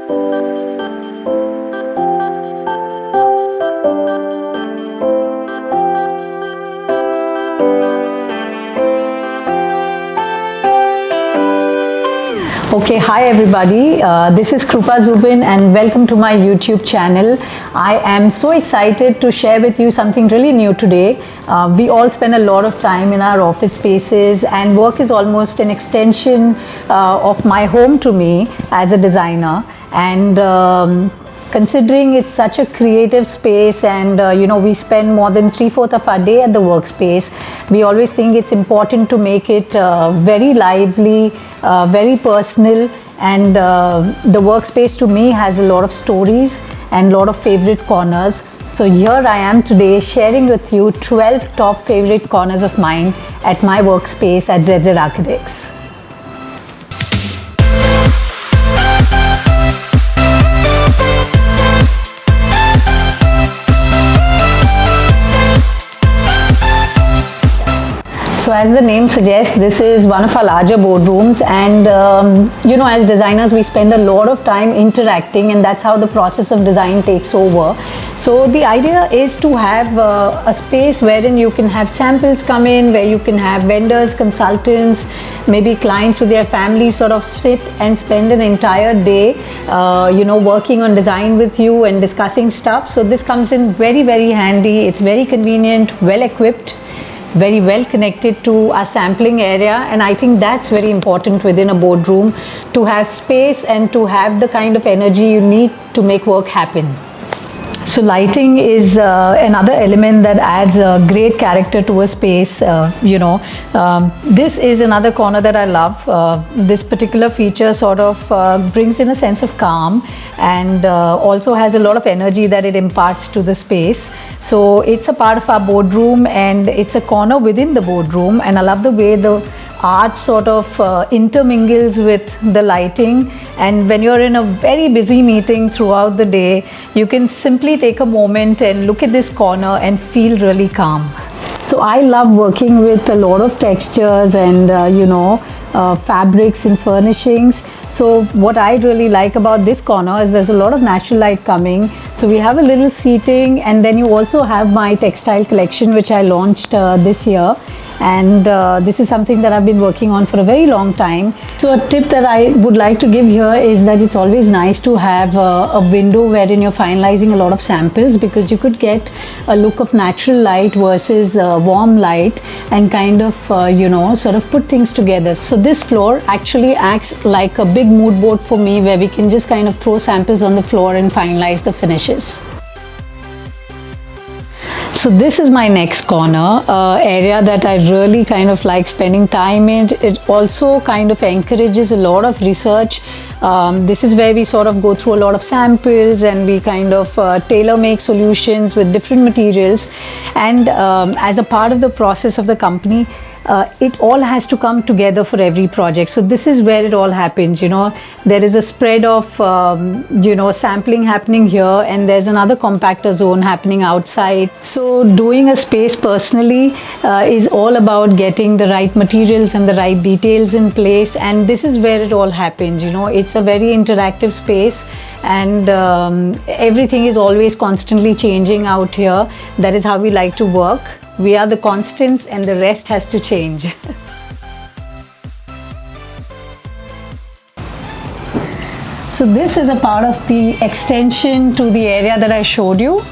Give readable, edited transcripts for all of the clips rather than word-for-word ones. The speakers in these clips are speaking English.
Okay, hi everybody. This is Krupa Zubin and welcome to my YouTube channel. I am so excited to share with you something really new today. We all spend a lot of time in our office spaces and work is almost an extension of my home to me as a designer. And considering it's such a creative space and we spend more than 3/4 of our day at the workspace, we always think it's important to make it very lively, very personal, and the workspace to me has a lot of stories and a lot of favorite corners. So here I am today sharing with you 12 top favorite corners of mine at my workspace at ZZ Architects. So as the name suggests, this is one of our larger boardrooms, and as designers we spend a lot of time interacting, and that's how the process of design takes over. So the idea is to have a space wherein you can have samples come in, where you can have vendors, consultants, maybe clients with their families sort of sit and spend an entire day working on design with you and discussing stuff. So this comes in very, very handy. It's very convenient, well equipped, very well connected to our sampling area, and I think that's very important within a boardroom, to have space and to have the kind of energy you need to make work happen. So lighting is another element that adds a great character to a space. This is another corner that I love. This particular feature sort of brings in a sense of calm and also has a lot of energy that it imparts to the space. So it's a part of our boardroom and it's a corner within the boardroom, and I love the way the art sort of intermingles with the lighting, and when you're in a very busy meeting throughout the day, you can simply take a moment and look at this corner and feel really calm. So I love working with a lot of textures and fabrics and furnishings. So what I really like about this corner is there's a lot of natural light coming. So we have a little seating, and then you also have my textile collection which I launched this year. And this is something that I've been working on for a very long time. So a tip that I would like to give here is that it's always nice to have a window wherein you're finalizing a lot of samples, because you could get a look of natural light versus warm light and kind of sort of put things together. So this floor actually acts like a big mood board for me, where we can just kind of throw samples on the floor and finalize the finishes. So this is my next corner, area that I really kind of like spending time in. It also kind of encourages a lot of research. This is where we sort of go through a lot of samples and we kind of tailor make solutions with different materials. And as a part of the process of the company, it all has to come together for every project. So this is where it all happens. There is a spread of sampling happening here, and there's another compactor zone happening outside. So doing a space personally is all about getting the right materials and the right details in place, and this is where it all happens. It's a very interactive space, and everything is always constantly changing out here. That is how we like to work. We are the constants and the rest has to change. So this is a part of the extension to the area that I showed you.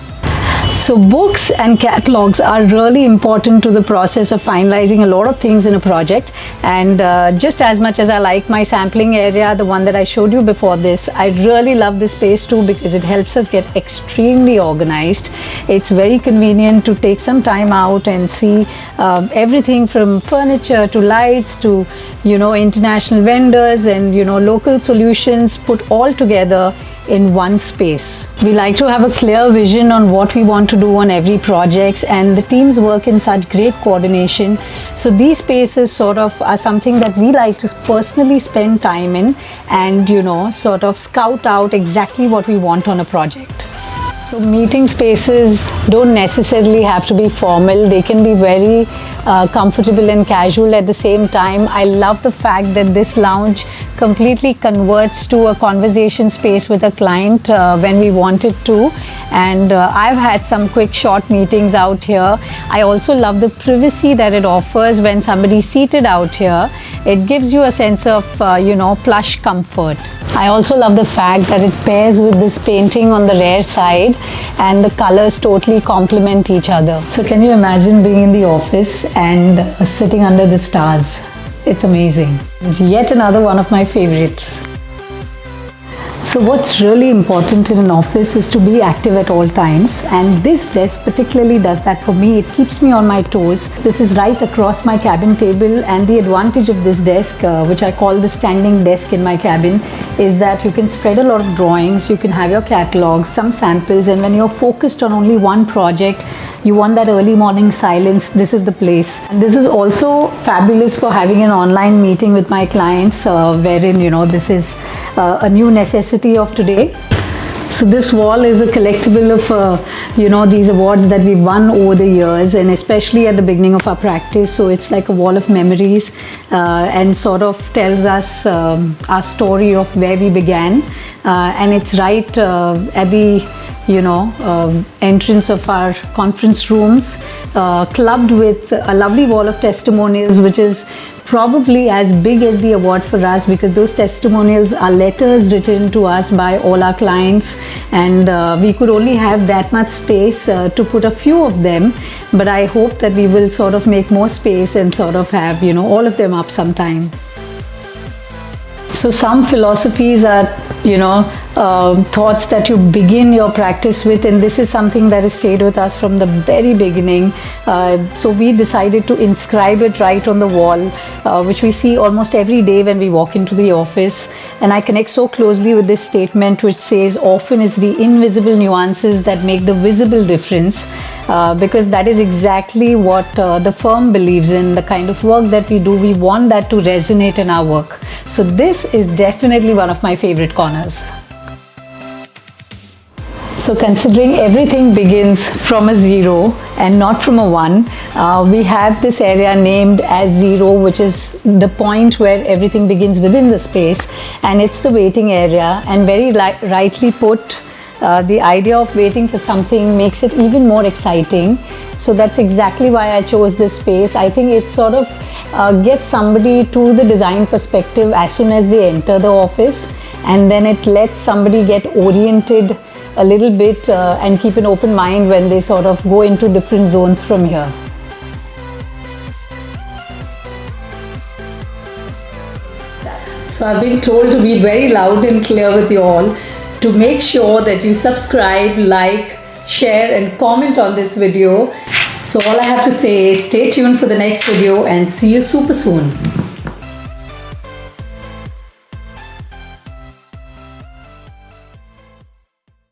So books and catalogs are really important to the process of finalizing a lot of things in a project, and just as much as I like my sampling area, the one that I showed you before this, I really love this space too, because it helps us get extremely organized. It's very convenient to take some time out and see everything from furniture to lights to international vendors and local solutions put all together in one space. We like to have a clear vision on what we want to do on every project, and the teams work in such great coordination. So these spaces sort of are something that we like to personally spend time in and sort of scout out exactly what we want on a project. So meeting spaces don't necessarily have to be formal. They can be very comfortable and casual at the same time. I love the fact that this lounge completely converts to a conversation space with a client when we want it to. And I've had some quick short meetings out here. I also love the privacy that it offers when somebody's seated out here. It gives you a sense of, plush comfort. I also love the fact that it pairs with this painting on the rear side and the colors totally complement each other. So can you imagine being in the office and sitting under the stars? It's amazing. It's yet another one of my favorites. So what's really important in an office is to be active at all times, and this desk particularly does that for me. It keeps me on my toes. This is right across my cabin table, and the advantage of this desk, which I call the standing desk in my cabin, is that you can spread a lot of drawings, you can have your catalogs, some samples, and when you're focused on only one project, you want that early morning silence, this is the place. And this is also fabulous for having an online meeting with my clients, wherein, this is a new necessity of today. So this wall is a collectible of, these awards that we've won over the years, and especially at the beginning of our practice. So it's like a wall of memories and sort of tells us our story of where we began. And it's right at the entrance of our conference rooms, clubbed with a lovely wall of testimonials, which is probably as big as the award for us, because those testimonials are letters written to us by all our clients, and we could only have that much space to put a few of them, but I hope that we will sort of make more space and sort of have all of them up sometime. So some philosophies are thoughts that you begin your practice with, and this is something that has stayed with us from the very beginning. So we decided to inscribe it right on the wall, which we see almost every day when we walk into the office. And I connect so closely with this statement, which says, often it's the invisible nuances that make the visible difference, because that is exactly what the firm believes in. The kind of work that we do, we want that to resonate in our work. So this is definitely one of my favorite corners. So considering everything begins from a 0 and not from a 1, we have this area named as 0, which is the point where everything begins within the space, and it's the waiting area. And very rightly put, the idea of waiting for something makes it even more exciting. So that's exactly why I chose this space. I think it sort of gets somebody to the design perspective as soon as they enter the office, and then it lets somebody get oriented a little bit and keep an open mind when they sort of go into different zones from here. So I've been told to be very loud and clear with you all to make sure that you subscribe, like, share and comment on this video. So all I have to say is stay tuned for the next video and see you super soon.